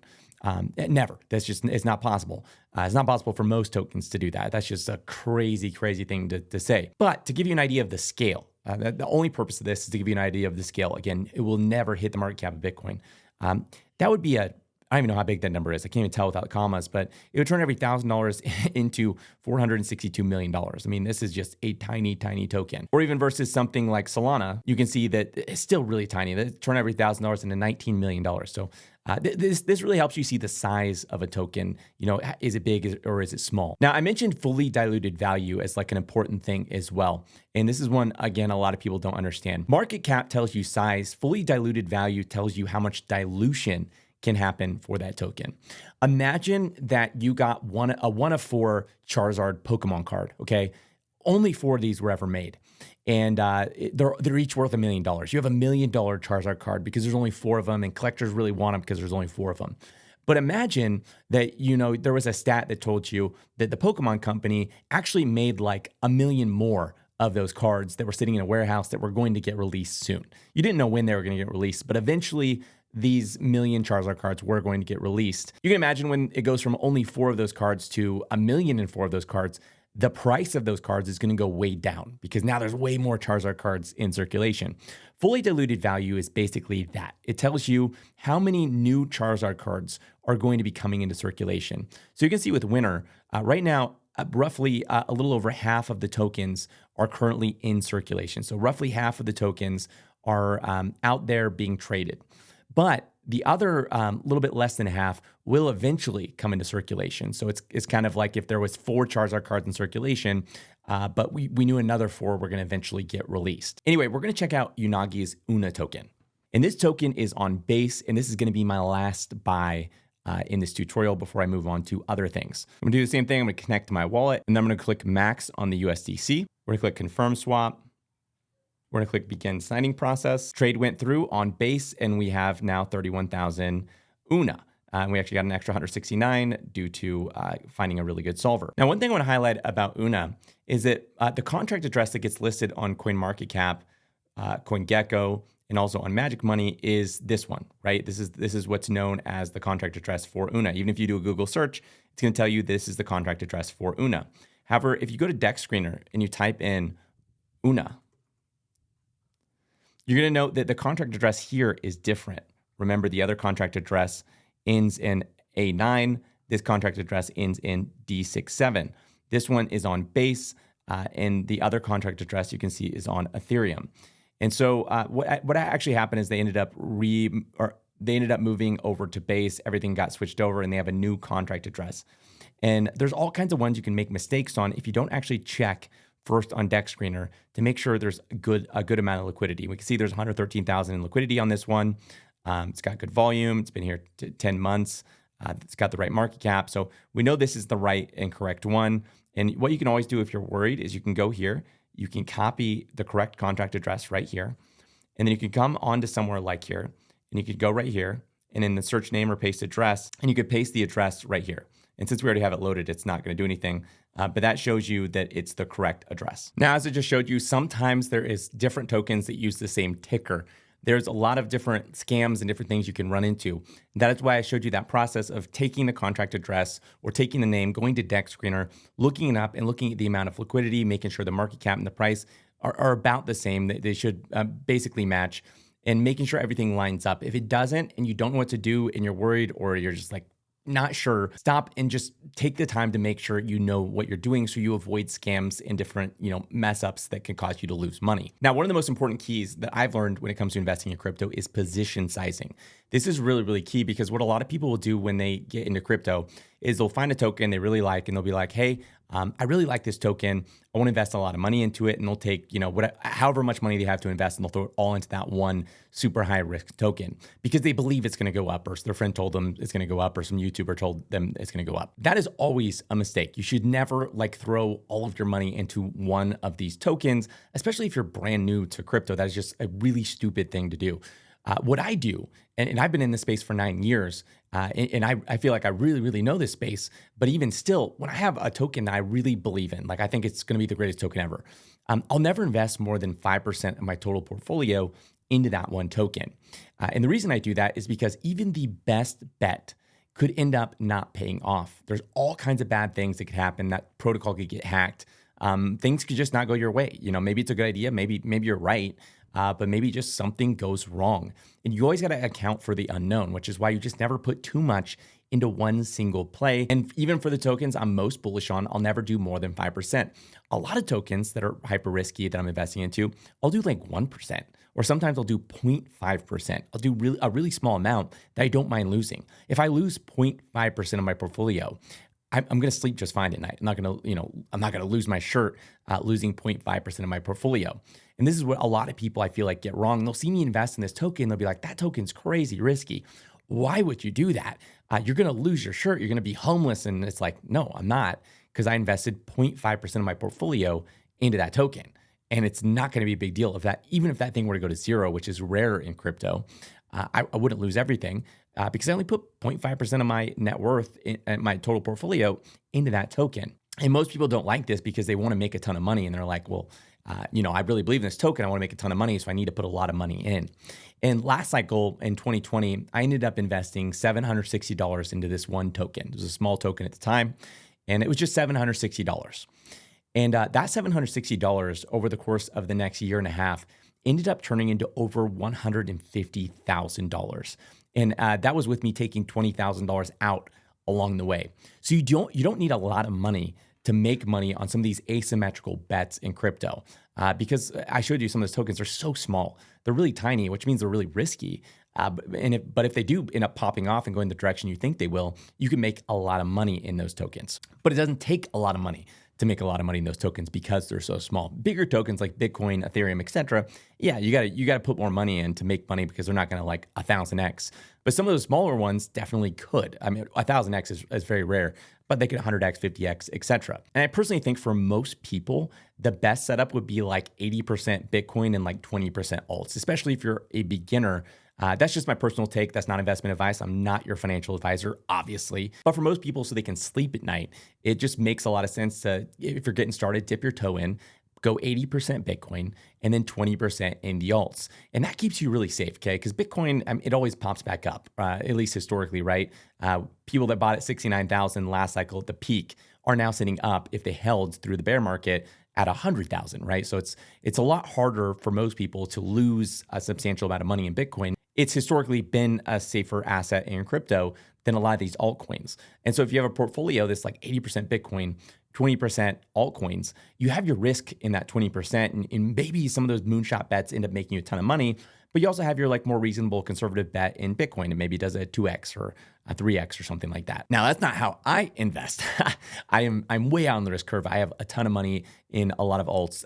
Never. It's not possible. It's not possible for most tokens to do that. That's just a crazy, crazy thing to say. But to give you an idea of the scale, the only purpose of this is to give you an idea of the scale. Again, it will never hit the market cap of Bitcoin. That would be I don't even know how big that number is. I can't even tell without commas, but it would turn every $1,000 into $462 million. I mean, this is just a tiny, tiny token. Or even versus something like Solana, you can see that it's still really tiny. They turn every $1,000 into $19 million. So this really helps you see the size of a token. You know, is it big or is it small? Now, I mentioned fully diluted value as like an important thing as well. And this is one, again, a lot of people don't understand. Market cap tells you size. Fully diluted value tells you how much dilution can happen for that token. Imagine that you got a 1 of 4 Charizard Pokemon card, okay? Only 4 of these were ever made. And they're each worth $1 million. You have $1 million Charizard card because there's only 4 of them, and collectors really want them because there's only 4 of them. But imagine that, you know, there was a stat that told you that the Pokemon company actually made like 1 million more of those cards that were sitting in a warehouse that were going to get released soon. You didn't know when they were going to get released, but eventually these million Charizard cards were going to get released. You can imagine when it goes from only 4 of those cards to 1 million and 4 of those cards, the price of those cards is going to go way down because now there's way more Charizard cards in circulation. Fully diluted value is basically that. It tells you how many new Charizard cards are going to be coming into circulation. So you can see with Winner, right now, roughly a little over half of the tokens are currently in circulation. So roughly half of the tokens are out there being traded. But the other little bit less than half will eventually come into circulation. So it's kind of like if there was 4 Charizard cards in circulation, but we knew another 4 were going to eventually get released. Anyway, we're going to check out Unagi's UNA token. And this token is on Base, and this is going to be my last buy in this tutorial before I move on to other things. I'm going to do the same thing. I'm going to connect to my wallet, and then I'm going to click Max on the USDC. We're going to click Confirm Swap. We're going to click Begin Signing Process. Trade went through on Base, and we have now 31,000 UNA. We actually got an extra 169 due to finding a really good solver. Now, one thing I want to highlight about UNA is that the contract address that gets listed on CoinMarketCap, CoinGecko, and also on Magic Money is this one, right? This is what's known as the contract address for UNA. Even if you do a Google search, it's going to tell you this is the contract address for UNA. However, if you go to Dex Screener and you type in UNA, you're going to note that the contract address here is different. Remember, the other contract address ends in A9. This contract address ends in D67. This one is on Base, and the other contract address you can see is on Ethereum. And so what actually happened is they ended up moving over to Base. Everything got switched over, and they have a new contract address. And there's all kinds of ones you can make mistakes on if you don't actually check first on Dex Screener to make sure there's a good amount of liquidity. We can see there's 113,000 in liquidity on this one. It's got good volume. It's been here 10 months. It's got the right market cap. So we know this is the right and correct one. And what you can always do if you're worried is you can go here. You can copy the correct contract address right here. And then you can come onto somewhere like here. And you could go right here. And in the search name or paste address, and you could paste the address right here. And since we already have it loaded, it's not going to do anything. But that shows you that it's the correct address. Now, as I just showed you, sometimes there is different tokens that use the same ticker. There's a lot of different scams and different things you can run into. That is why I showed you that process of taking the contract address or taking the name, going to Dex Screener, looking it up and looking at the amount of liquidity, making sure the market cap and the price are about the same. They should basically match, and making sure everything lines up. If it doesn't and you don't know what to do and you're worried or you're just like, not sure, stop and just take the time to make sure you know what you're doing so you avoid scams and different, mess ups that can cause you to lose money. Now, one of the most important keys that I've learned when it comes to investing in crypto is position sizing. This is really, really key because what a lot of people will do when they get into crypto is they'll find a token they really like and they'll be like, hey, I really like this token. I want to invest a lot of money into it. And they'll take, however much money they have to invest and they'll throw it all into that one super high risk token because they believe it's going to go up, or their friend told them it's going to go up, or some YouTuber told them it's going to go up. That is always a mistake. You should never throw all of your money into one of these tokens, especially if you're brand new to crypto. That is just a really stupid thing to do. What I do, and I've been in this space for 9 years, and I feel like I really, really know this space, but even still, when I have a token that I really believe in, I think it's going to be the greatest token ever, I'll never invest more than 5% of my total portfolio into that one token. And the reason I do that is because even the best bet could end up not paying off. There's all kinds of bad things that could happen. That protocol could get hacked. Things could just not go your way. Maybe it's a good idea. Maybe you're right. But maybe just something goes wrong. And you always got to account for the unknown, which is why you just never put too much into one single play. And even for the tokens I'm most bullish on, I'll never do more than 5%. A lot of tokens that are hyper risky that I'm investing into, I'll do 1%, or sometimes I'll do 0.5%. I'll do a really small amount that I don't mind losing. If I lose 0.5% of my portfolio, I'm going to sleep just fine at night. I'm not going to lose my shirt losing 0.5% of my portfolio. And this is what a lot of people I feel like get wrong. They'll see me invest in this token. They'll be like, that token's crazy risky. Why would you do that? You're going to lose your shirt. You're going to be homeless. And it's like, no, I'm not, because I invested 0.5% of my portfolio into that token. And it's not going to be a big deal even if that thing were to go to zero, which is rare in crypto. I wouldn't lose everything because I only put 0.5% of my net worth in my total portfolio into that token. And most people don't like this because they want to make a ton of money. And they're like, well, I really believe in this token. I want to make a ton of money, so I need to put a lot of money in. And last cycle in 2020, I ended up investing $760 into this one token. It was a small token at the time, and it was just $760. And that $760 over the course of the next year and a half ended up turning into over $150,000. And that was with me taking $20,000 out along the way. So you don't need a lot of money to make money on some of these asymmetrical bets in crypto. Because I showed you some of those tokens are so small. They're really tiny, which means they're really risky. But if they do end up popping off and going the direction you think they will, you can make a lot of money in those tokens. But it doesn't take a lot of money to make a lot of money in those tokens because they're so small. Bigger tokens like Bitcoin, Ethereum, etc. Yeah, you gotta put more money in to make money because they're not gonna 1,000x. But some of those smaller ones definitely could. I mean, 1,000x is very rare, but they could 100x, 50x, etc. And I personally think for most people, the best setup would be 80% Bitcoin and 20% alts, especially if you're a beginner. That's just my personal take. That's not investment advice. I'm not your financial advisor, obviously. But for most people, so they can sleep at night, it just makes a lot of sense to, if you're getting started, dip your toe in, go 80% Bitcoin and then 20% in the alts. And that keeps you really safe, okay? Because Bitcoin, it always pops back up, at least historically, right? People that bought at 69,000 last cycle at the peak are now sitting up if they held through the bear market at 100,000, right? So it's a lot harder for most people to lose a substantial amount of money in Bitcoin. It's historically been a safer asset in crypto than a lot of these altcoins. And so if you have a portfolio that's 80% Bitcoin, 20% altcoins, you have your risk in that 20%. And maybe some of those moonshot bets end up making you a ton of money, but you also have your more reasonable conservative bet in Bitcoin, and maybe it does a 2x or a 3x or something like that. Now, that's not how I invest. I'm way out on the risk curve. I have a ton of money in a lot of alts,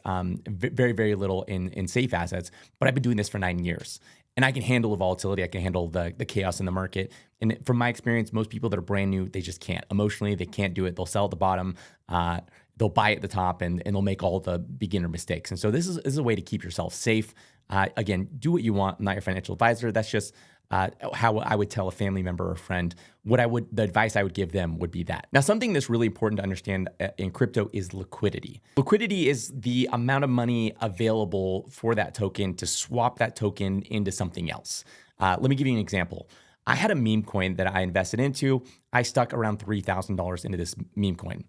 very, very little in safe assets, but I've been doing this for 9 years. And I can handle the volatility. I can handle the chaos in the market. And from my experience, most people that are brand new, they just can't. Emotionally, they can't do it. They'll sell at the bottom. They'll buy at the top, and they'll make all the beginner mistakes. And so this is a way to keep yourself safe. Again, do what you want. I'm not your financial advisor. That's just how I would tell a family member or friend the advice I would give them would be that. Now, something that's really important to understand in crypto is liquidity. Liquidity is the amount of money available for that token to swap that token into something else. Let me give you an example. I had a meme coin that I invested into. I stuck around $3,000 into this meme coin.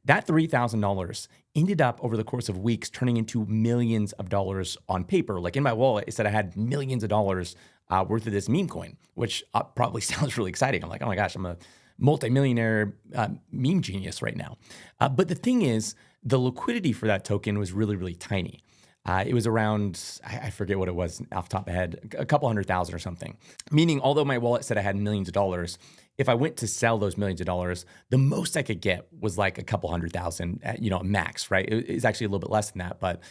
That $3,000 ended up over the course of weeks turning into millions of dollars on paper. In my wallet, it said I had millions of dollars worth of this meme coin, which probably sounds really exciting. I'm like, oh my gosh, I'm a multimillionaire meme genius right now. But the thing is, the liquidity for that token was really, really tiny. It was around, I forget what it was off the top of my head, a couple 100,000 or something. Meaning, although my wallet said I had millions of dollars, if I went to sell those millions of dollars, the most I could get was like a couple 100,000, max, right? It's actually a little bit less than that, but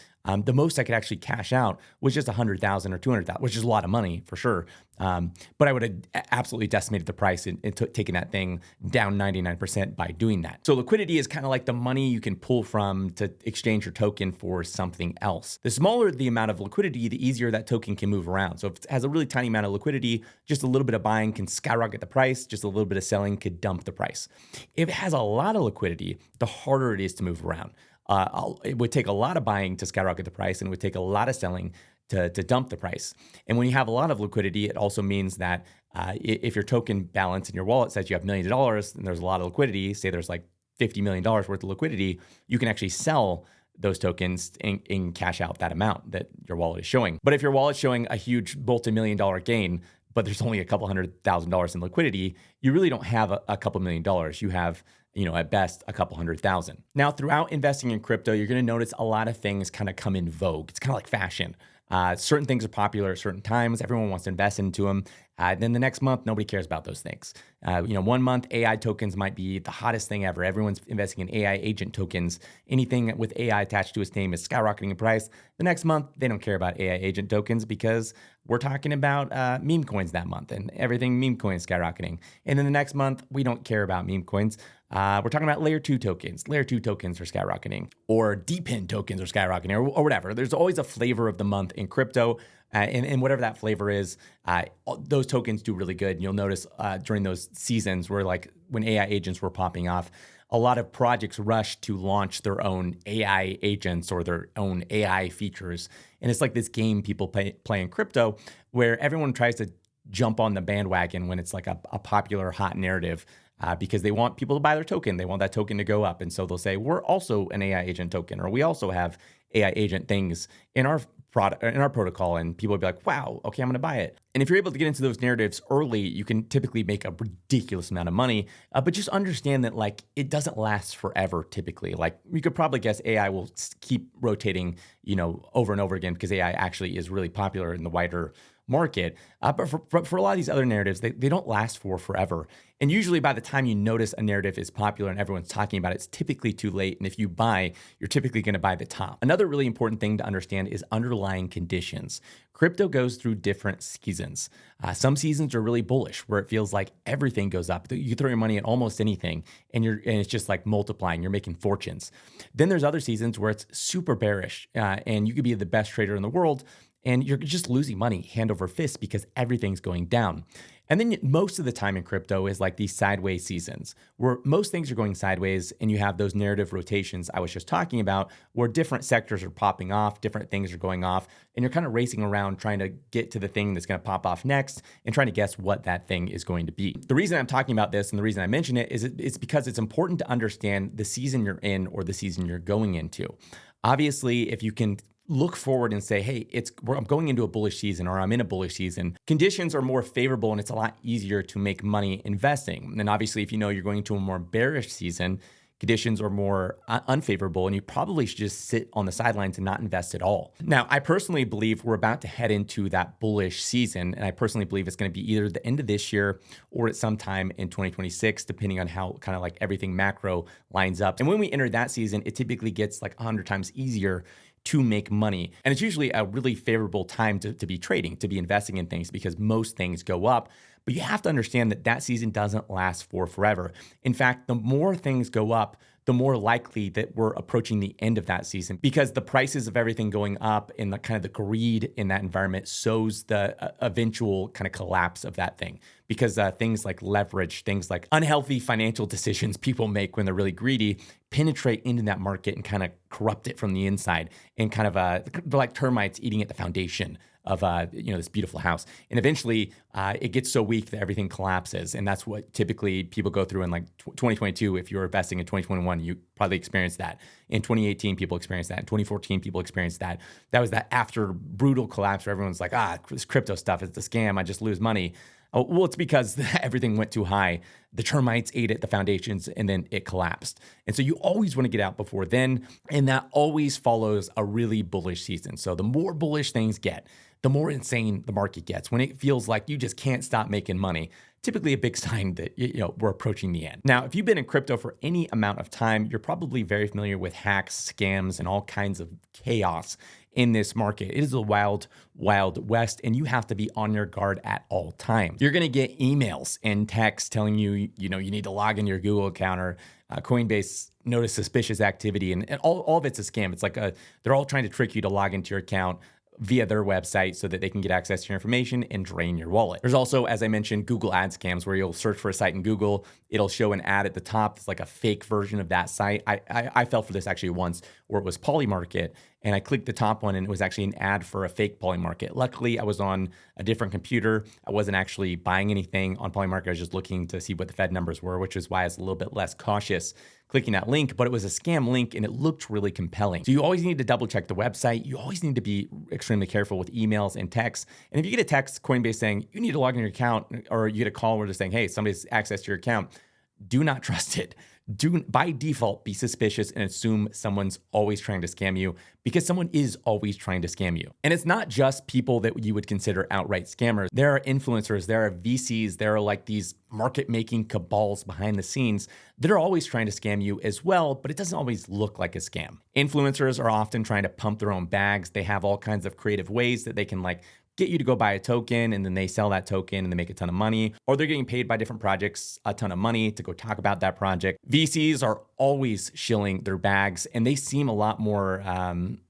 the most I could actually cash out was just 100,000 or 200,000, which is a lot of money for sure. But I would have absolutely decimated the price and taken that thing down 99% by doing that. So liquidity is kind of like the money you can pull from to exchange your token for something else. The smaller the amount of liquidity, the easier that token can move around. So if it has a really tiny amount of liquidity, just a little bit of buying can skyrocket the price, just a little bit of selling could dump the price. If it has a lot of liquidity, the harder it is to move around. It would take a lot of buying to skyrocket the price, and it would take a lot of selling to dump the price. And when you have a lot of liquidity, it also means that if your token balance in your wallet says you have millions of dollars and there's a lot of liquidity, say there's like $50 million worth of liquidity, you can actually sell those tokens and cash out that amount that your wallet is showing. But if your wallet's showing a huge multi-million-dollar gain, but there's only a couple $100,000 in liquidity, you really don't have a couple $1 million. You have, at best a couple 100,000. Now, throughout investing in crypto, you're going to notice a lot of things kind of come in vogue. It's kind of like fashion. Certain things are popular at certain times. Everyone wants to invest into them. Then the next month, nobody cares about those things. 1 month, AI tokens might be the hottest thing ever. Everyone's investing in AI agent tokens. Anything with AI attached to its name is skyrocketing in price. The next month, they don't care about AI agent tokens because we're talking about meme coins that month, and everything meme coins skyrocketing. And then the next month, we don't care about meme coins. We're talking about layer 2 tokens. Layer 2 tokens are skyrocketing, or DPIN tokens are skyrocketing, or whatever. There's always a flavor of the month in crypto. And whatever that flavor is, those tokens do really good. And you'll notice during those seasons where like when AI agents were popping off, a lot of projects rushed to launch their own AI agents or their own AI features. And it's like this game people play in crypto where everyone tries to jump on the bandwagon when it's like a popular hot narrative. Because they want people to buy their token. They want that token to go up. And so they'll say, we're also an AI agent token, or we also have AI agent things in our product, in our protocol. And people will be like, wow, okay, I'm going to buy it. And if you're able to get into those narratives early, you can typically make a ridiculous amount of money. But just understand that like it doesn't last forever typically. Like you could probably guess AI will keep rotating, over and over again because AI actually is really popular in the wider market. But for a lot of these other narratives, they don't last for forever. And usually by the time you notice a narrative is popular and everyone's talking about it, it's typically too late. And if you buy, you're typically going to buy the top. Another really important thing to understand is underlying conditions. Crypto goes through different seasons. Some seasons are really bullish where it feels like everything goes up. You throw your money at almost anything and it's just like multiplying, you're making fortunes. Then there's other seasons where it's super bearish and you could be the best trader in the world and you're just losing money hand over fist because everything's going down. And then most of the time in crypto is like these sideways seasons where most things are going sideways and you have those narrative rotations I was just talking about where different sectors are popping off, different things are going off, and you're kind of racing around trying to get to the thing that's going to pop off next and trying to guess what that thing is going to be. The reason I'm talking about this and the reason I mention it is it's because it's important to understand the season you're in or the season you're going into. Obviously, if you can look forward and say, hey, I'm going into a bullish season or I'm in a bullish season, conditions are more favorable and it's a lot easier to make money investing. And obviously, if you know you're going into a more bearish season, conditions are more unfavorable and you probably should just sit on the sidelines and not invest at all. Now, I personally believe we're about to head into that bullish season. And I personally believe it's going to be either the end of this year or at some time in 2026, depending on how kind of like everything macro lines up. And when we enter that season, it typically gets like 100 times easier to make money. And it's usually a really favorable time to be trading, to be investing in things because most things go up. But you have to understand that season doesn't last for forever. In fact, the more things go up, the more likely that we're approaching the end of that season because the prices of everything going up and the kind of the greed in that environment sows the eventual kind of collapse of that thing. Because things like leverage, things like unhealthy financial decisions people make when they're really greedy penetrate into that market and kind of corrupt it from the inside and kind of they're like termites eating at the foundation of this beautiful house. And eventually it gets so weak that everything collapses. And that's what typically people go through in like 2022. If you're investing in 2021, you probably experienced that. In 2018, people experienced that. In 2014, people experienced that. That was that after brutal collapse where everyone's like, this crypto stuff is a scam. I just lose money. Oh, well, it's because everything went too high. The termites ate it, the foundations, and then it collapsed. And so you always want to get out before then. And that always follows a really bullish season. So the more bullish things get, the more insane the market gets. When it feels like you just can't stop making money, typically a big sign that we're approaching the end. Now, if you've been in crypto for any amount of time, you're probably very familiar with hacks, scams, and all kinds of chaos in this market. It is a wild, wild west, and you have to be on your guard at all times. You're going to get emails and texts telling you, you need to log in your Google account, or Coinbase noticed suspicious activity, and all of it's a scam. It's like they're all trying to trick you to log into your account via their website so that they can get access to your information and drain your wallet. There's also, as I mentioned, Google ad scams, where you'll search for a site in Google. It'll show an ad at the top. It's like a fake version of that site. I fell for this actually once, where it was Polymarket, and I clicked the top one and it was actually an ad for a fake Polymarket. Luckily, I was on a different computer. I wasn't actually buying anything on Polymarket. I was just looking to see what the Fed numbers were, which is why I was a little bit less cautious clicking that link, but it was a scam link and it looked really compelling. So you always need to double check the website. You always need to be extremely careful with emails and texts. And if you get a text Coinbase saying you need to log in your account, or you get a call where they're saying, hey, somebody's accessed your account, do not trust it. Do by default be suspicious and assume someone's always trying to scam you, because someone is always trying to scam you. And it's not just people that you would consider outright scammers. There are influencers, there are VCs, there are like these market making cabals behind the scenes that are always trying to scam you as well, but it doesn't always look like a scam. Influencers are often trying to pump their own bags. They have all kinds of creative ways that they can get you to go buy a token, and then they sell that token and they make a ton of money, or they're getting paid by different projects a ton of money to go talk about that project. VCs are always shilling their bags, and they seem a lot more,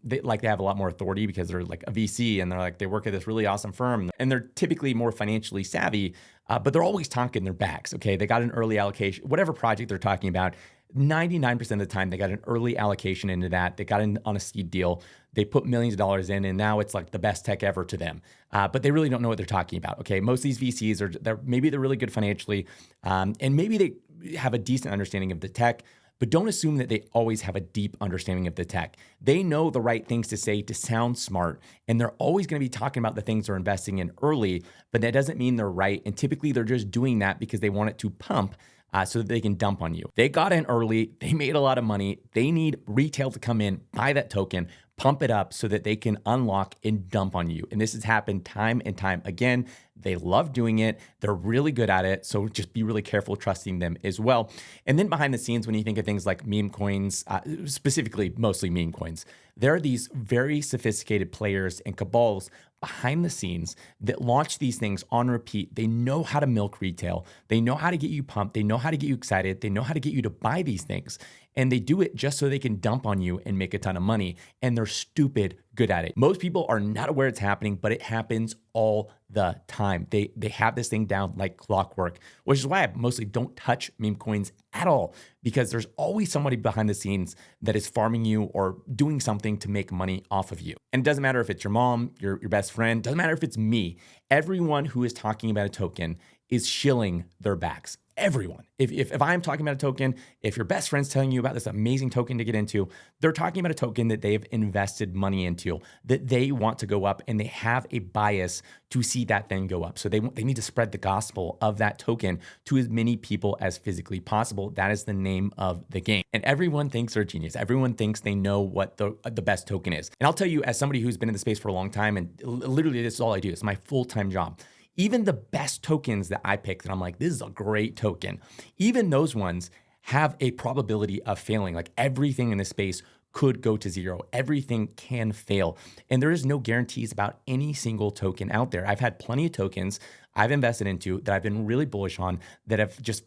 they have a lot more authority because they're like a VC and they work at this really awesome firm, and they're typically more financially savvy, but they're always talking their bags. Okay, they got an early allocation, whatever project they're talking about. 99% of the time, they got an early allocation into that. They got in on a seed deal. They put millions of dollars in, and now it's like the best tech ever to them. But they really don't know what they're talking about. Okay, most of these VCs maybe they're really good financially, and maybe they have a decent understanding of the tech. But don't assume that they always have a deep understanding of the tech. They know the right things to say to sound smart, and they're always going to be talking about the things they're investing in early, but that doesn't mean they're right. And typically they're just doing that because they want it to pump so that they can dump on you. They got in early, they made a lot of money. They need retail to come in, buy that token, pump it up so that they can unlock and dump on you. And this has happened time and time again. They love doing it. They're really good at it. So just be really careful trusting them as well. And then behind the scenes, when you think of things like meme coins, specifically mostly meme coins, there are these very sophisticated players and cabals behind the scenes that launch these things on repeat. They know how to milk retail. They know how to get you pumped. They know how to get you excited. They know how to get you to buy these things. And they do it just so they can dump on you and make a ton of money. And they're stupid good at it. Most people are not aware it's happening, but it happens all the time. They have this thing down like clockwork, which is why I mostly don't touch meme coins at all, because there's always somebody behind the scenes that is farming you or doing something to make money off of you. And it doesn't matter if it's your mom, your best friend, doesn't matter if it's me. Everyone who is talking about a token is shilling their backs. Everyone. If I'm talking about a token, if your best friend's telling you about this amazing token to get into, they're talking about a token that they've invested money into, that they want to go up, and they have a bias to see that thing go up. So they need to spread the gospel of that token to as many people as physically possible. That is the name of the game. And everyone thinks they're genius. Everyone thinks they know what the best token is. And I'll tell you, as somebody who's been in the space for a long time, and literally this is all I do, it's my full-time job. Even the best tokens that I pick that I'm like, this is a great token, even those ones have a probability of failing. Like everything in this space could go to zero. Everything can fail. And there is no guarantees about any single token out there. I've had plenty of tokens I've invested into that I've been really bullish on that have just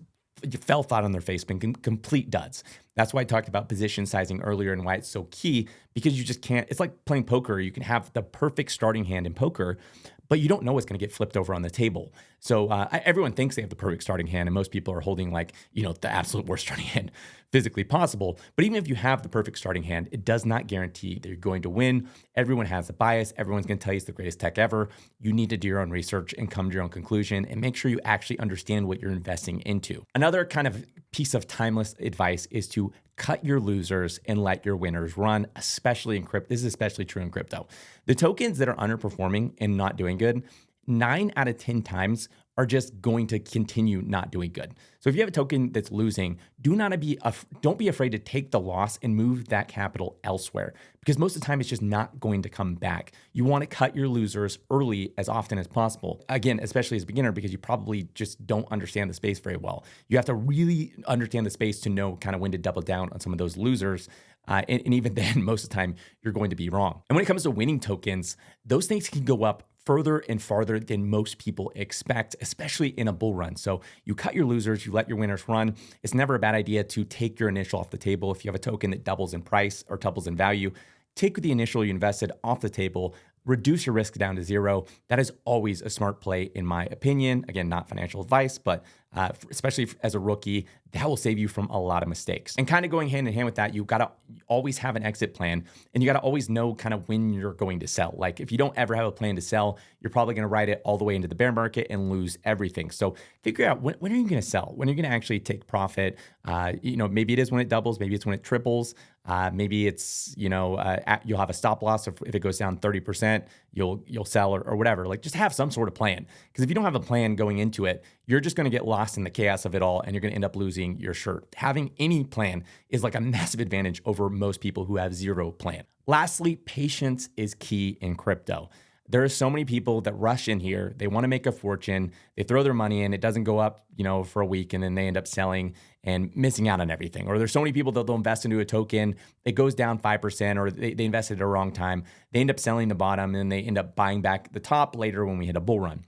fell flat on their face, been complete duds. That's why I talked about position sizing earlier and why it's so key, because you just can't, it's like playing poker. You can have the perfect starting hand in poker, but you don't know what's going to get flipped over on the table. So everyone thinks they have the perfect starting hand, and most people are holding the absolute worst starting hand physically possible. But even if you have the perfect starting hand, it does not guarantee that you're going to win. Everyone has a bias. Everyone's going to tell you it's the greatest tech ever. You need to do your own research and come to your own conclusion, and make sure you actually understand what you're investing into. Another kind of piece of timeless advice is to cut your losers and let your winners run, especially in crypto. This is especially true in crypto. The tokens that are underperforming and not doing good, 9 out of 10 times are just going to continue not doing good. So if you have a token that's losing, don't be afraid to take the loss and move that capital elsewhere, because most of the time it's just not going to come back. You want to cut your losers early as often as possible. Again, especially as a beginner, because you probably just don't understand the space very well. You have to really understand the space to know kind of when to double down on some of those losers. And even then, most of the time, you're going to be wrong. And when it comes to winning tokens, those things can go up further and farther than most people expect, especially in a bull run. So you cut your losers, you let your winners run. It's never a bad idea to take your initial off the table. If you have a token that doubles in price or doubles in value, take the initial you invested off the table, reduce your risk down to zero. That is always a smart play, in my opinion. Again, not financial advice, but especially as a rookie, that will save you from a lot of mistakes. And kind of going hand in hand with that, you got to always have an exit plan, and you got to always know kind of when you're going to sell. Like if you don't ever have a plan to sell, you're probably going to ride it all the way into the bear market and lose everything. So figure out when are you going to sell? When are you going to actually take profit? Maybe it is when it doubles, maybe it's when it triples. Maybe it's, you'll have a stop loss if it goes down 30%, you'll sell or whatever. Like just have some sort of plan. Because if you don't have a plan going into it, you're just going to get lost in the chaos of it all, and you're going to end up losing your shirt. Having any plan is like a massive advantage over most people who have zero plan. Lastly, patience is key in crypto. There are so many people that rush in here. They want to make a fortune. They throw their money in. It doesn't go up, for a week, and then they end up selling and missing out on everything. Or there's so many people that they'll invest into a token. It goes down 5%, or they invested at a wrong time. They end up selling the bottom, and they end up buying back the top later when we hit a bull run.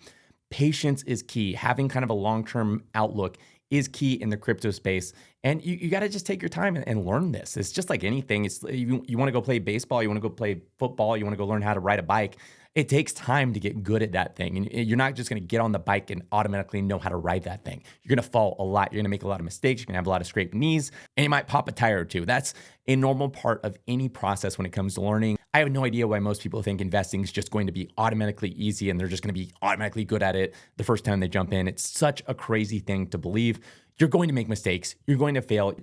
Patience is key. Having kind of a long-term outlook is key in the crypto space. And you got to just take your time and learn this. It's just like anything. It's you want to go play baseball, you want to go play football, you want to go learn how to ride a bike. It takes time to get good at that thing. And you're not just going to get on the bike and automatically know how to ride that thing. You're going to fall a lot. You're going to make a lot of mistakes. You're going to have a lot of scraped knees, and you might pop a tire or two. That's a normal part of any process when it comes to learning. I have no idea why most people think investing is just going to be automatically easy and they're just going to be automatically good at it the first time they jump in. It's such a crazy thing to believe. You're going to make mistakes. You're going to fail.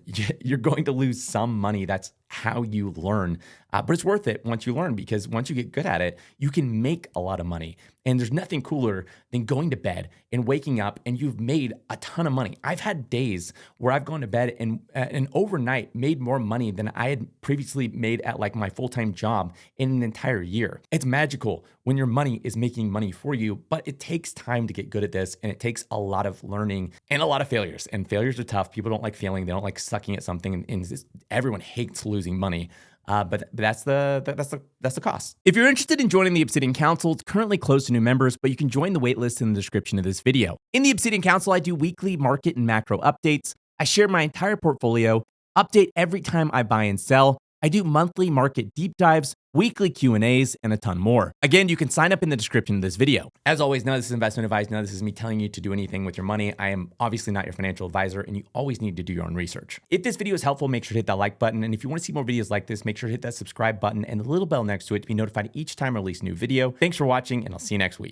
You're going to lose some money. That's how you learn. But it's worth it once you learn, because once you get good at it, you can make a lot of money. And there's nothing cooler than going to bed and waking up and you've made a ton of money. I've had days where I've gone to bed and overnight made more money than I had previously made at like my full-time job in an entire year. It's magical when your money is making money for you, but it takes time to get good at this, and it takes a lot of learning and a lot of failures. And failures are tough. People don't like failing. They don't like sucking at something, and everyone hates losing money. But that's the cost. If you're interested in joining the Obsidian Council, it's currently closed to new members, but you can join the waitlist in the description of this video. In the Obsidian Council, I do weekly market and macro updates. I share my entire portfolio, update every time I buy and sell. I do monthly market deep dives, weekly Q&As, and a ton more. Again, you can sign up in the description of this video. As always, none of this is investment advice. None of this is me telling you to do anything with your money. I am obviously not your financial advisor, and you always need to do your own research. If this video is helpful, make sure to hit that like button. And if you want to see more videos like this, make sure to hit that subscribe button and the little bell next to it to be notified each time I release a new video. Thanks for watching, and I'll see you next week.